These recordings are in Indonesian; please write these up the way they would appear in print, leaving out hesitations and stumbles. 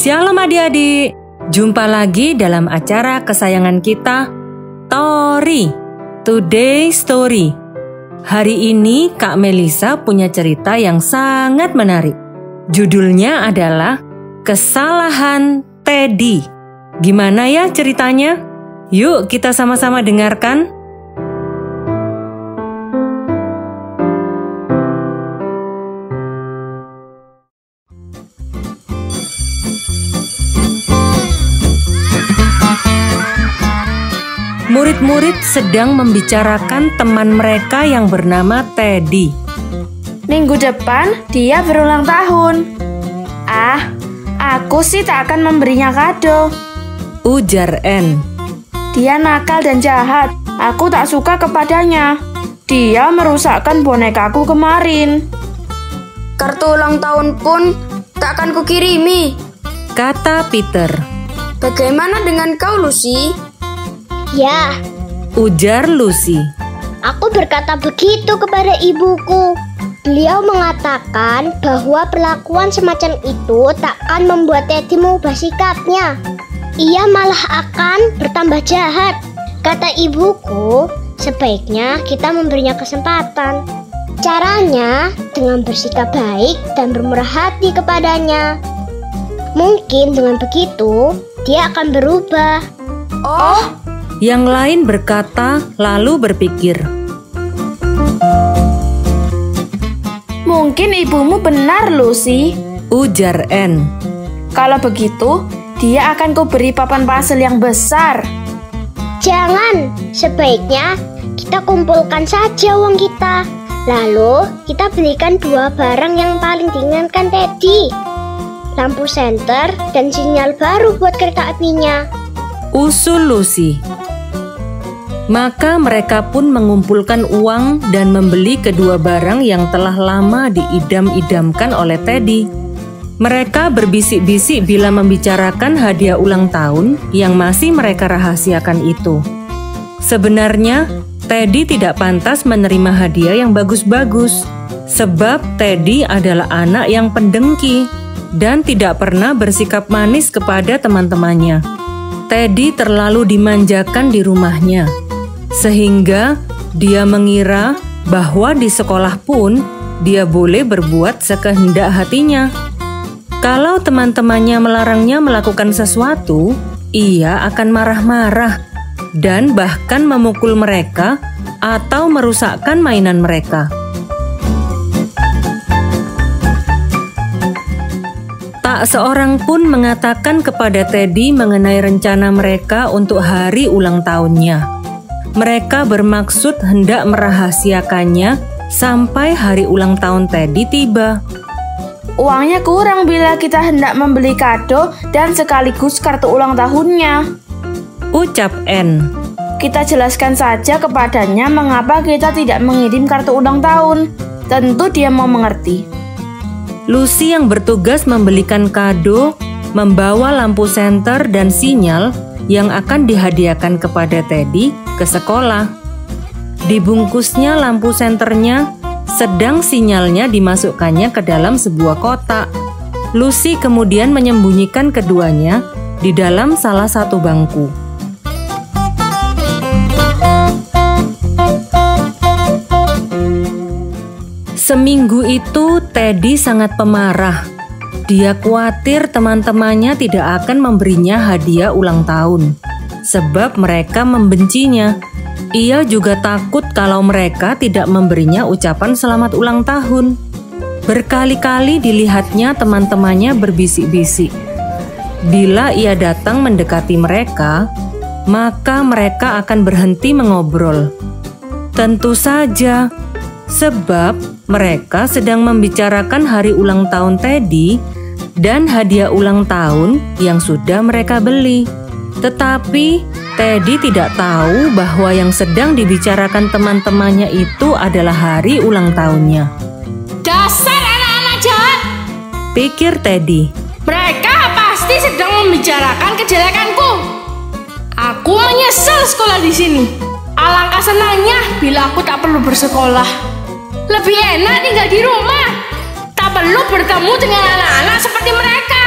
Shalom adik-adik, jumpa lagi dalam acara kesayangan kita, Tori, Today Story. Hari ini Kak Melisa punya cerita yang sangat menarik. Judulnya adalah Kesalahan Teddy. Gimana ya ceritanya? Yuk kita sama-sama dengarkan. Murid-murid sedang membicarakan teman mereka yang bernama Teddy. Minggu depan dia berulang tahun. Aku sih tak akan memberinya kado, ujar Anne. Dia nakal dan jahat. Aku tak suka kepadanya. Dia merusakkan bonekaku kemarin. Kartu ulang tahun pun tak akan kukirimi, kata Peter. Bagaimana dengan kau, Lucy? Ya, ujar Lucy. Aku berkata begitu kepada ibuku. Beliau mengatakan bahwa perlakuan semacam itu takkan membuat Teddy mengubah sikapnya. Ia malah akan bertambah jahat. Kata ibuku, sebaiknya kita memberinya kesempatan. Caranya dengan bersikap baik dan bermurah hati kepadanya. Mungkin dengan begitu, dia akan berubah. Yang lain berkata lalu berpikir. Mungkin ibumu benar, Lucy, ujar Anne. Kalau begitu, dia akan kuberi papan pasel yang besar. Jangan, sebaiknya kita kumpulkan saja uang kita. Lalu kita belikan dua barang yang paling diinginkan Teddy. Lampu senter dan sinyal baru buat kereta apinya, usul Lucy. Maka mereka pun mengumpulkan uang dan membeli kedua barang yang telah lama diidam-idamkan oleh Teddy. Mereka berbisik-bisik bila membicarakan hadiah ulang tahun yang masih mereka rahasiakan itu. Sebenarnya, Teddy tidak pantas menerima hadiah yang bagus-bagus, sebab Teddy adalah anak yang pendengki dan tidak pernah bersikap manis kepada teman-temannya. Teddy terlalu dimanjakan di rumahnya, sehingga dia mengira bahwa di sekolah pun dia boleh berbuat sekehendak hatinya. Kalau teman-temannya melarangnya melakukan sesuatu, ia akan marah-marah dan bahkan memukul mereka atau merusakkan mainan mereka. Tak seorang pun mengatakan kepada Teddy mengenai rencana mereka untuk hari ulang tahunnya. Mereka bermaksud hendak merahasiakannya sampai hari ulang tahun Teddy tiba. Uangnya kurang bila kita hendak membeli kado dan sekaligus kartu ulang tahunnya, ucap Anne. Kita jelaskan saja kepadanya mengapa kita tidak mengirim kartu ulang tahun. Tentu dia mau mengerti. Lucy yang bertugas membelikan kado, membawa lampu senter dan sinyal yang akan dihadiahkan kepada Teddy ke sekolah. Dibungkusnya lampu senternya, sedang sinyalnya dimasukkannya ke dalam sebuah kotak. Lucy kemudian menyembunyikan keduanya di dalam salah satu bangku. Seminggu itu Teddy sangat pemarah. Dia khawatir teman-temannya tidak akan memberinya hadiah ulang tahun, sebab mereka membencinya. Ia juga takut kalau mereka tidak memberinya ucapan selamat ulang tahun. Berkali-kali dilihatnya teman-temannya berbisik-bisik. Bila ia datang mendekati mereka, maka mereka akan berhenti mengobrol. Tentu saja, sebab mereka sedang membicarakan hari ulang tahun Teddy dan hadiah ulang tahun yang sudah mereka beli. Tetapi Teddy tidak tahu bahwa yang sedang dibicarakan teman-temannya itu adalah hari ulang tahunnya. Dasar anak-anak jahat, pikir Teddy. Mereka pasti sedang membicarakan kejelekanku. Aku menyesal sekolah di sini. Alangkah senangnya bila aku tak perlu bersekolah. Lebih enak tinggal di rumah. Tak perlu bertemu dengan anak-anak seperti mereka.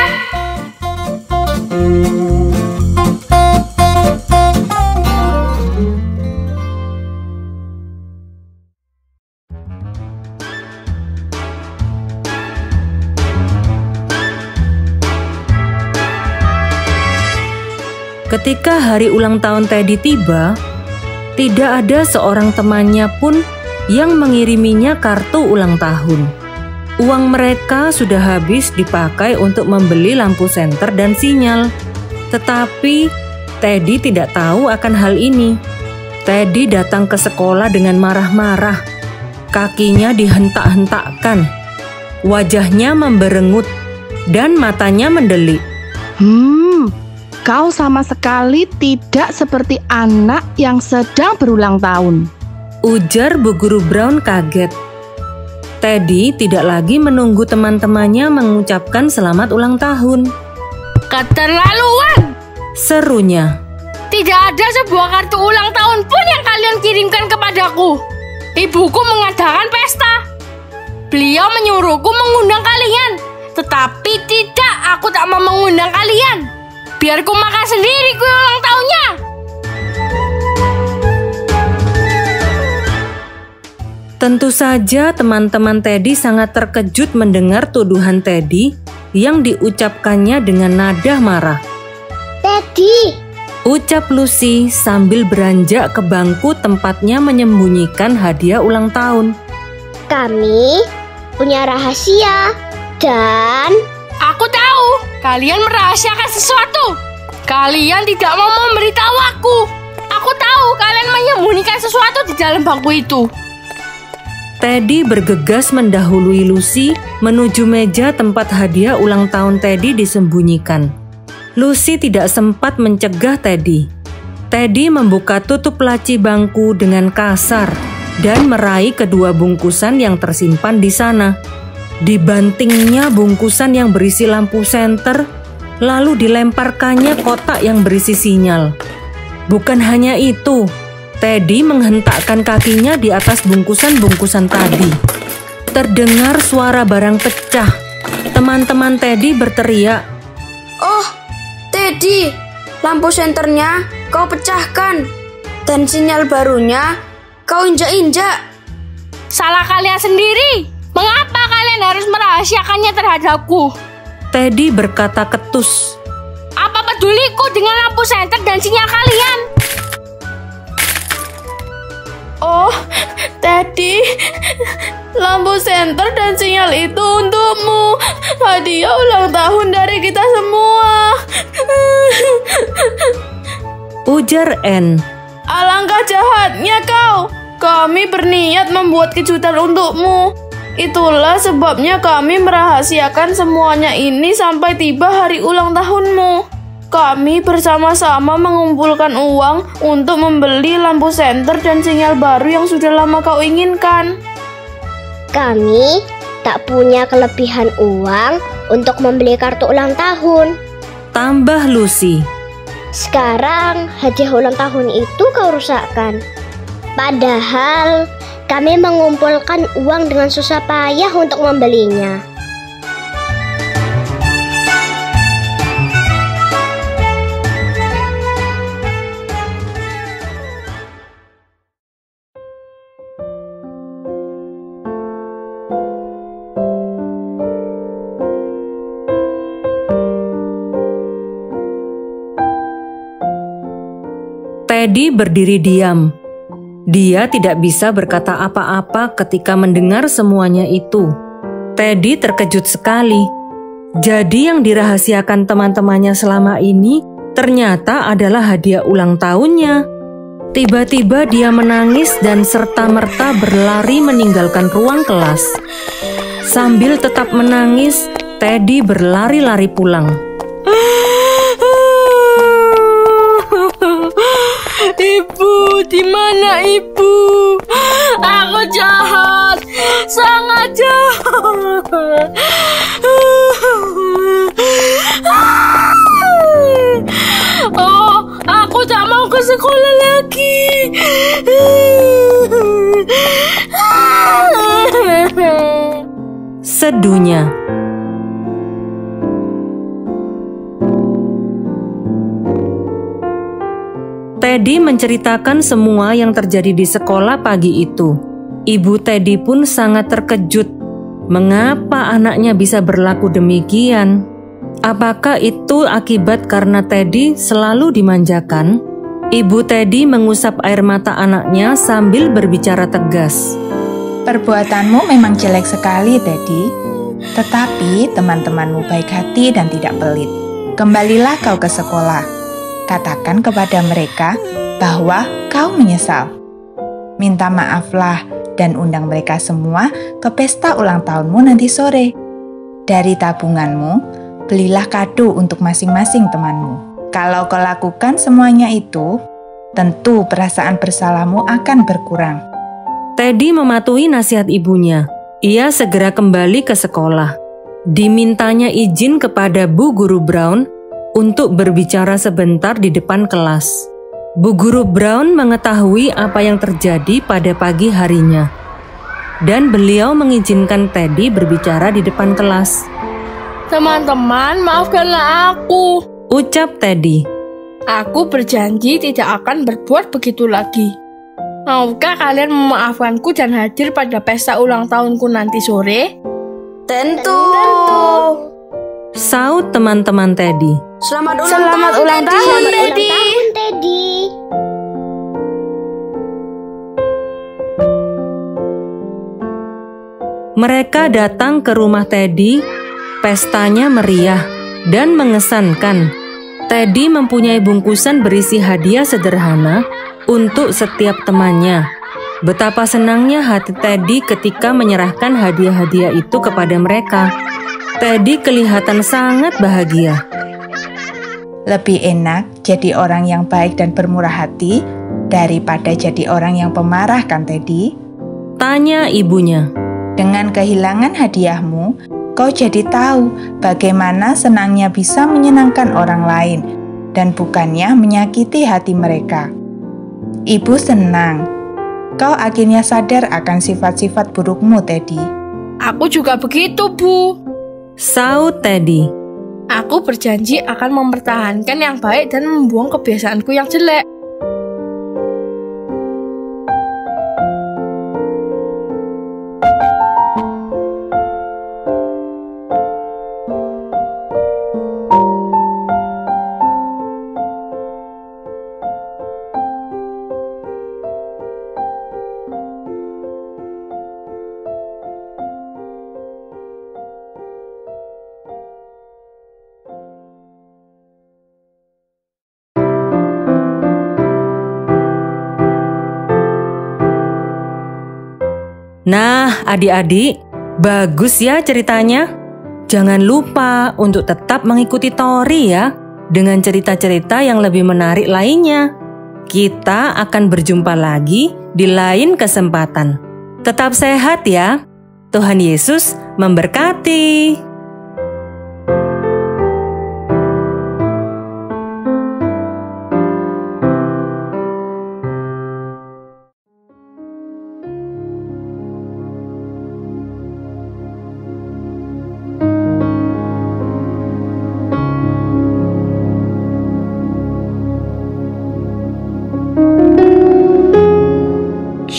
Ketika hari ulang tahun Teddy tiba, tidak ada seorang temannya pun yang mengiriminya kartu ulang tahun. Uang mereka sudah habis dipakai untuk membeli lampu senter dan sinyal. Tetapi Teddy tidak tahu akan hal ini. Teddy datang ke sekolah dengan marah-marah. Kakinya dihentak-hentakkan. Wajahnya memberengut dan matanya mendelik. Kau sama sekali tidak seperti anak yang sedang berulang tahun, ujar Bu Guru Brown kaget. Teddy tidak lagi menunggu teman-temannya mengucapkan selamat ulang tahun. Keterlaluan! Serunya. Tidak ada sebuah kartu ulang tahun pun yang kalian kirimkan kepadaku. Ibuku mengadakan pesta. Beliau menyuruhku mengundang kalian. Tetapi tidak, aku tak mau mengundang kalian. Biar ku makan sendiri kue ulang tahunnya. Tentu saja teman-teman Teddy sangat terkejut mendengar tuduhan Teddy yang diucapkannya dengan nada marah. Teddy, ucap Lucy sambil beranjak ke bangku tempatnya menyembunyikan hadiah ulang tahun. kami punya rahasia dan... Aku tahu, kalian merahasiakan sesuatu. Kalian tidak mau memberitahu aku. Aku tahu kalian menyembunyikan sesuatu di dalam bangku itu. Teddy bergegas mendahului Lucy menuju meja tempat hadiah ulang tahun Teddy disembunyikan. Lucy tidak sempat mencegah Teddy. Teddy membuka tutup laci bangku dengan kasar dan meraih kedua bungkusan yang tersimpan di sana. Dibantingnya bungkusan yang berisi lampu senter, lalu dilemparkannya kotak yang berisi sinyal. Bukan hanya itu, Teddy menghentakkan kakinya di atas bungkusan-bungkusan tadi. Terdengar suara barang pecah. Teman-teman Teddy berteriak, Oh, Teddy, lampu senternya kau pecahkan. Dan sinyal barunya kau injak-injak. Salah kalian sendiri. Mengapa kalian harus merahasiakannya terhadapku? Teddy berkata ketus. Apa peduliku dengan lampu senter dan sinyal kalian? Oh, Teddy, lampu senter dan sinyal itu untukmu. Hadiah ulang tahun dari kita semua. Ujar Anne. Alangkah jahatnya kau. Kami berniat membuat kejutan untukmu. Itulah sebabnya kami merahasiakan semuanya ini sampai tiba hari ulang tahunmu. Kami bersama-sama mengumpulkan uang untuk membeli lampu senter dan sinyal baru yang sudah lama kau inginkan. Kami tak punya kelebihan uang untuk membeli kartu ulang tahun. Tambah Lucy. Sekarang hadiah ulang tahun itu kau rusakkan. Padahal kami mengumpulkan uang dengan susah payah untuk membelinya. Teddy berdiri diam. Dia tidak bisa berkata apa-apa ketika mendengar semuanya itu. Teddy terkejut sekali. Jadi yang dirahasiakan teman-temannya selama ini ternyata adalah hadiah ulang tahunnya. Tiba-tiba dia menangis dan serta-merta berlari meninggalkan ruang kelas. Sambil tetap menangis, Teddy berlari-lari pulang. Ibu, di mana ibu? Aku jahat, sangat jahat. Oh, aku tak mau ke sekolah lagi. Seduhnya. Teddy menceritakan semua yang terjadi di sekolah pagi itu. Ibu Teddy pun sangat terkejut. Mengapa anaknya bisa berlaku demikian? Apakah itu akibat karena Teddy selalu dimanjakan? Ibu Teddy mengusap air mata anaknya sambil berbicara tegas. Perbuatanmu memang jelek sekali, Teddy. Tetapi teman-temanmu baik hati dan tidak pelit. Kembalilah kau ke sekolah. Katakan kepada mereka bahwa kau menyesal. Minta maaflah dan undang mereka semua ke pesta ulang tahunmu nanti sore. Dari tabunganmu, belilah kado untuk masing-masing temanmu. Kalau kau lakukan semuanya itu, tentu perasaan bersalahmu akan berkurang. Teddy mematuhi nasihat ibunya. Ia segera kembali ke sekolah. Dimintanya izin kepada Bu Guru Brown untuk berbicara sebentar di depan kelas. Bu Guru Brown mengetahui apa yang terjadi pada pagi harinya. Dan beliau mengizinkan Teddy berbicara di depan kelas. Teman-teman, maafkanlah aku. Ucap Teddy. Aku berjanji tidak akan berbuat begitu lagi. Maukah kalian memaafkanku dan hadir pada pesta ulang tahunku nanti sore? Tentu. Saut teman-teman Teddy. Selamat Selamat ulang tahun, Teddy. Teddy. Mereka datang ke rumah Teddy. Pestanya meriah dan mengesankan. Teddy mempunyai bungkusan berisi hadiah sederhana untuk setiap temannya. Betapa senangnya hati Teddy ketika menyerahkan hadiah-hadiah itu kepada mereka. Teddy kelihatan sangat bahagia. Lebih enak jadi orang yang baik dan bermurah hati daripada jadi orang yang pemarah, kan Teddy? Tanya ibunya. Dengan kehilangan hadiahmu, kau jadi tahu bagaimana senangnya bisa menyenangkan orang lain dan bukannya menyakiti hati mereka. Ibu senang. Kau akhirnya sadar akan sifat-sifat burukmu, Teddy. Aku juga begitu, Bu. Saut Teddy. Aku berjanji akan mempertahankan yang baik dan membuang kebiasaanku yang jelek. Nah, adik-adik, bagus ya ceritanya. Jangan lupa untuk tetap mengikuti Tori ya, dengan cerita-cerita yang lebih menarik lainnya. Kita akan berjumpa lagi di lain kesempatan. Tetap sehat ya. Tuhan Yesus memberkati.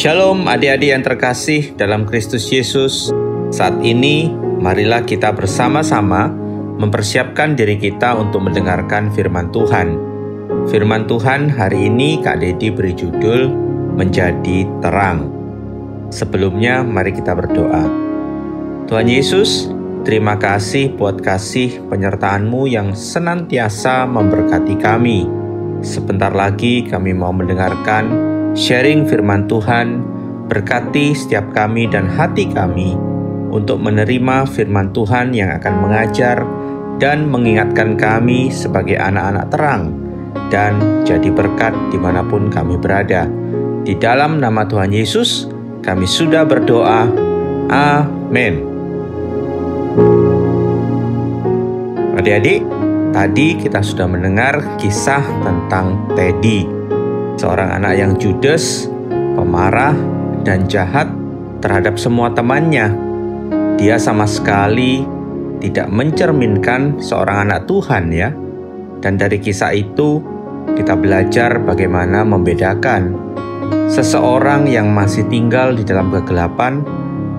Shalom adik-adik yang terkasih dalam Kristus Yesus. Saat ini marilah kita bersama-sama mempersiapkan diri kita untuk mendengarkan firman Tuhan. Firman Tuhan hari ini Kak Dedi beri judul Menjadi Terang. Sebelumnya mari kita berdoa. Tuhan Yesus, terima kasih buat kasih penyertaan-Mu yang senantiasa memberkati kami. Sebentar lagi kami mau mendengarkan sharing firman Tuhan. Berkati setiap kami dan hati kami untuk menerima firman Tuhan yang akan mengajar dan mengingatkan kami sebagai anak-anak terang dan jadi berkat dimanapun kami berada. Di dalam nama Tuhan Yesus kami sudah berdoa. Amin. Adik-adik, tadi kita sudah mendengar kisah tentang Teddy, seorang anak yang judes, pemarah, dan jahat terhadap semua temannya. Dia sama sekali tidak mencerminkan seorang anak Tuhan ya. Dan dari kisah itu kita belajar bagaimana membedakan seseorang yang masih tinggal di dalam kegelapan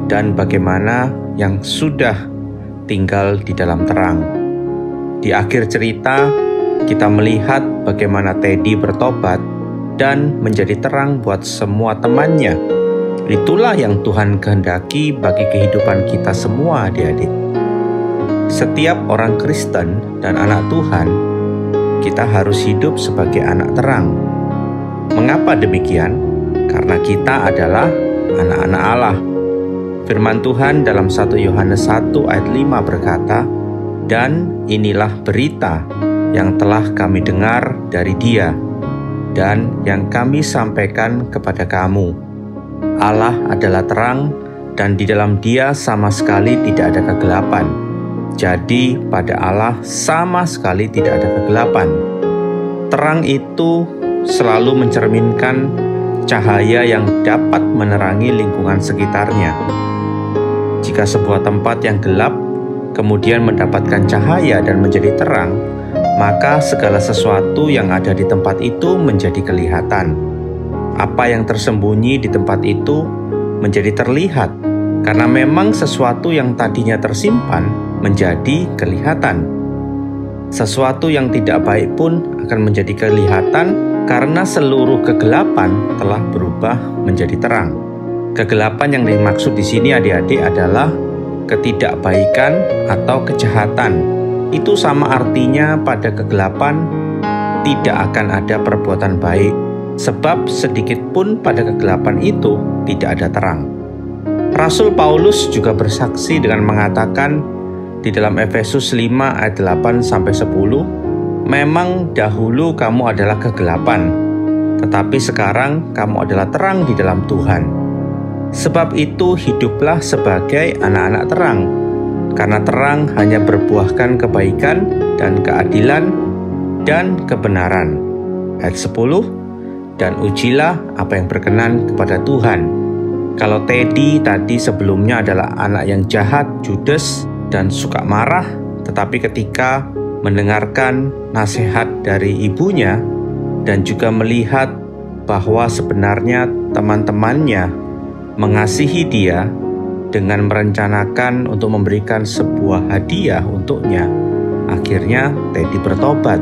dan bagaimana yang sudah tinggal di dalam terang. Di akhir cerita, kita melihat bagaimana Teddy bertobat dan menjadi terang buat semua temannya. Itulah yang Tuhan kehendaki bagi kehidupan kita semua, adik-adik. Setiap orang Kristen dan anak Tuhan, kita harus hidup sebagai anak terang. Mengapa demikian? Karena kita adalah anak-anak Allah. Firman Tuhan dalam 1 Yohanes 1 ayat 5 berkata, "Dan inilah berita yang telah kami dengar dari Dia, dan yang kami sampaikan kepada kamu. Allah adalah terang, dan di dalam Dia sama sekali tidak ada kegelapan. Jadi pada Allah sama sekali tidak ada kegelapan." Terang itu selalu mencerminkan cahaya yang dapat menerangi lingkungan sekitarnya. Jika sebuah tempat yang gelap kemudian mendapatkan cahaya dan menjadi terang, maka segala sesuatu yang ada di tempat itu menjadi kelihatan. Apa yang tersembunyi di tempat itu menjadi terlihat, karena memang sesuatu yang tadinya tersimpan menjadi kelihatan. Sesuatu yang tidak baik pun akan menjadi kelihatan karena seluruh kegelapan telah berubah menjadi terang. Kegelapan yang dimaksud di sini, adik-adik, adalah ketidakbaikan atau kejahatan. Itu sama artinya pada kegelapan tidak akan ada perbuatan baik, sebab sedikit pun pada kegelapan itu tidak ada terang. Rasul Paulus juga bersaksi dengan mengatakan di dalam Efesus 5 ayat 8-10, "Memang dahulu kamu adalah kegelapan, tetapi sekarang kamu adalah terang di dalam Tuhan. Sebab itu hiduplah sebagai anak-anak terang, karena terang hanya berbuahkan kebaikan dan keadilan dan kebenaran." Ayat 10, "Dan ujilah apa yang berkenan kepada Tuhan." Kalau Teddy tadi sebelumnya adalah anak yang jahat, judes, dan suka marah, tetapi ketika mendengarkan nasihat dari ibunya dan juga melihat bahwa sebenarnya teman-temannya mengasihi dia dengan merencanakan untuk memberikan sebuah hadiah untuknya, akhirnya Teddy bertobat.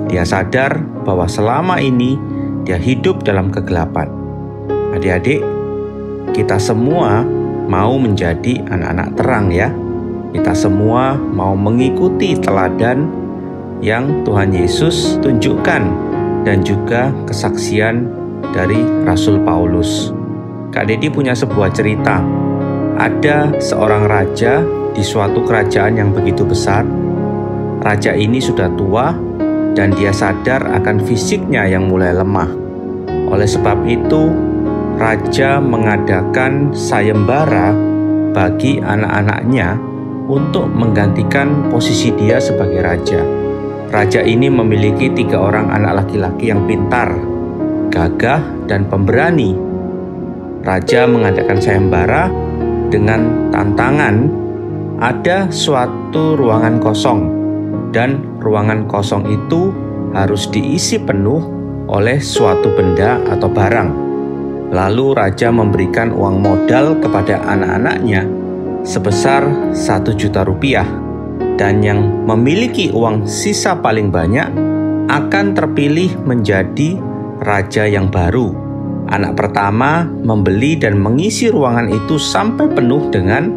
Dia sadar bahwa selama ini dia hidup dalam kegelapan. Adik-adik, kita semua mau menjadi anak-anak terang ya. Kita semua mau mengikuti teladan yang Tuhan Yesus tunjukkan dan juga kesaksian dari Rasul Paulus. Kak Dedi punya sebuah cerita. Ada seorang raja di suatu kerajaan yang begitu besar. Raja ini sudah tua dan dia sadar akan fisiknya yang mulai lemah. Oleh sebab itu, raja mengadakan sayembara bagi anak-anaknya untuk menggantikan posisi dia sebagai raja. Raja ini memiliki 3 orang anak laki-laki yang pintar, gagah, dan pemberani. Raja mengadakan sayembara dengan tantangan ada suatu ruangan kosong, dan ruangan kosong itu harus diisi penuh oleh suatu benda atau barang. Lalu raja memberikan uang modal kepada anak-anaknya sebesar 1 juta rupiah, dan yang memiliki uang sisa paling banyak akan terpilih menjadi raja yang baru. Anak pertama membeli dan mengisi ruangan itu sampai penuh dengan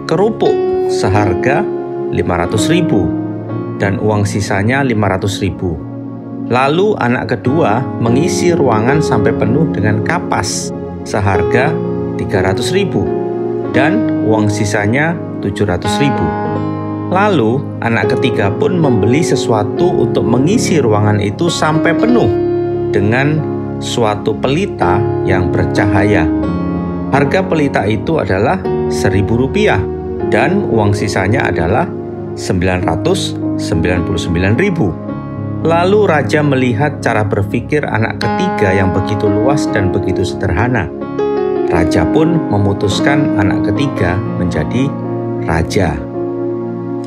kerupuk seharga 500.000 dan uang sisanya 500.000. Lalu anak kedua mengisi ruangan sampai penuh dengan kapas seharga 300.000 dan uang sisanya 700.000. Lalu anak ketiga pun membeli sesuatu untuk mengisi ruangan itu sampai penuh dengan suatu pelita yang bercahaya. Harga pelita itu adalah 1.000 rupiah dan uang sisanya adalah 999.000. Lalu raja melihat cara berpikir anak ketiga yang begitu luas dan begitu sederhana. Raja pun memutuskan anak ketiga menjadi raja.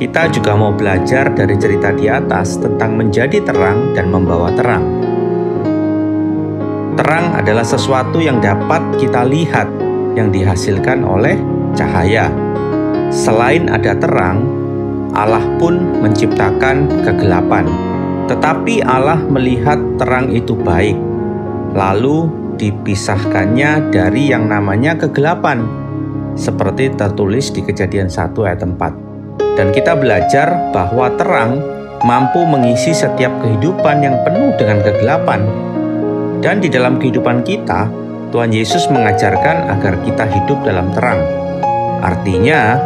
kita juga mau belajar dari cerita di atas tentang menjadi terang dan membawa terang. Terang adalah sesuatu yang dapat kita lihat, yang dihasilkan oleh cahaya. Selain ada terang, Allah pun menciptakan kegelapan. Tetapi Allah melihat terang itu baik, lalu dipisahkannya dari yang namanya kegelapan, seperti tertulis di Kejadian 1 ayat 4. Dan kita belajar bahwa terang mampu mengisi setiap kehidupan yang penuh dengan kegelapan. Dan di dalam kehidupan kita, Tuhan Yesus mengajarkan agar kita hidup dalam terang. Artinya,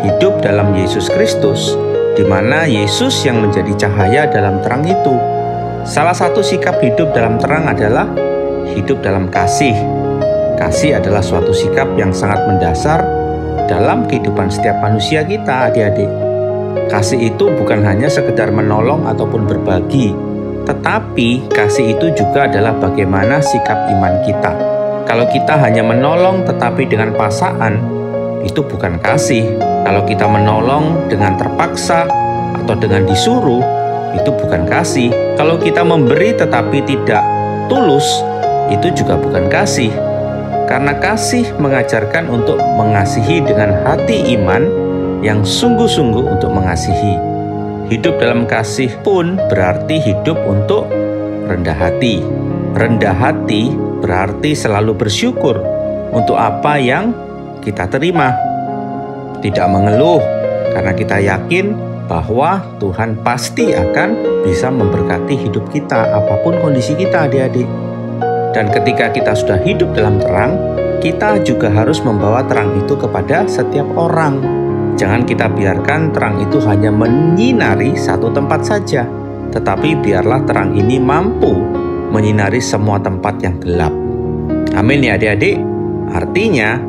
hidup dalam Yesus Kristus, di mana Yesus yang menjadi cahaya dalam terang itu. Salah satu sikap hidup dalam terang adalah hidup dalam kasih. Kasih adalah suatu sikap yang sangat mendasar dalam kehidupan setiap manusia kita, adik-adik. Kasih itu bukan hanya sekedar menolong ataupun berbagi, tetapi kasih itu juga adalah bagaimana sikap iman kita. Kalau kita hanya menolong tetapi dengan paksaan, itu bukan kasih. Kalau kita menolong dengan terpaksa atau dengan disuruh, itu bukan kasih. Kalau kita memberi tetapi tidak tulus, itu juga bukan kasih. Karena kasih mengajarkan untuk mengasihi dengan hati iman yang sungguh-sungguh untuk mengasihi. Hidup dalam kasih pun berarti hidup untuk rendah hati. Rendah hati berarti selalu bersyukur untuk apa yang kita terima. Tidak mengeluh, karena kita yakin bahwa Tuhan pasti akan bisa memberkati hidup kita, apapun kondisi kita, adik-adik. Dan ketika kita sudah hidup dalam terang, kita juga harus membawa terang itu kepada setiap orang. Jangan kita biarkan terang itu hanya menyinari satu tempat saja, tetapi biarlah terang ini mampu menyinari semua tempat yang gelap. Amin ya adik-adik. Artinya,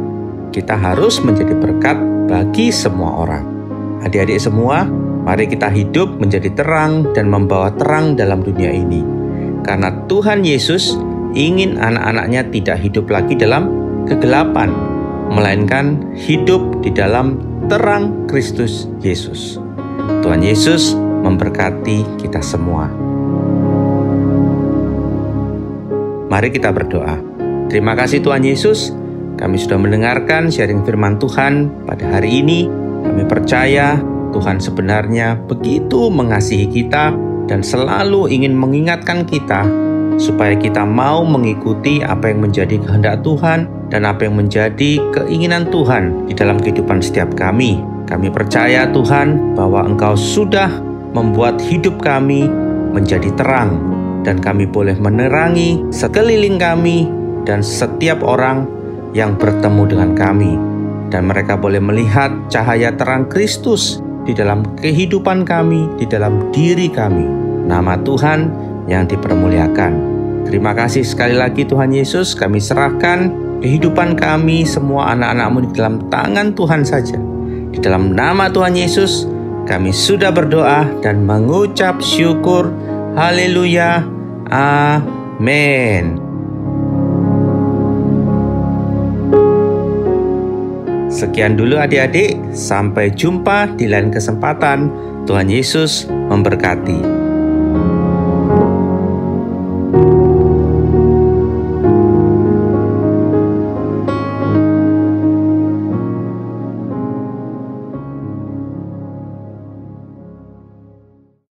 kita harus menjadi berkat bagi semua orang. Adik-adik semua, mari kita hidup menjadi terang dan membawa terang dalam dunia ini. Karena Tuhan Yesus ingin anak-anaknya tidak hidup lagi dalam kegelapan, melainkan hidup di dalam terang Kristus Yesus. Tuhan Yesus memberkati kita semua. Mari kita berdoa. Terima kasih Tuhan Yesus, kami sudah mendengarkan sharing firman Tuhan pada hari ini. Kami percaya Tuhan sebenarnya begitu mengasihi kita dan selalu ingin mengingatkan kita supaya kita mau mengikuti apa yang menjadi kehendak Tuhan dan apa yang menjadi keinginan Tuhan di dalam kehidupan setiap kami. Kami percaya Tuhan bahwa Engkau sudah membuat hidup kami menjadi terang, dan kami boleh menerangi sekeliling kami dan setiap orang yang bertemu dengan kami. Dan mereka boleh melihat cahaya terang Kristus di dalam kehidupan kami, di dalam diri kami. Nama Tuhan yang dipermuliakan. Terima kasih sekali lagi Tuhan Yesus, kami serahkan kehidupan kami semua anak-anak-Mu di dalam tangan Tuhan saja. Di dalam nama Tuhan Yesus, kami sudah berdoa dan mengucap syukur. Haleluya. Amin. Sekian dulu adik-adik, sampai jumpa di lain kesempatan. Tuhan Yesus memberkati.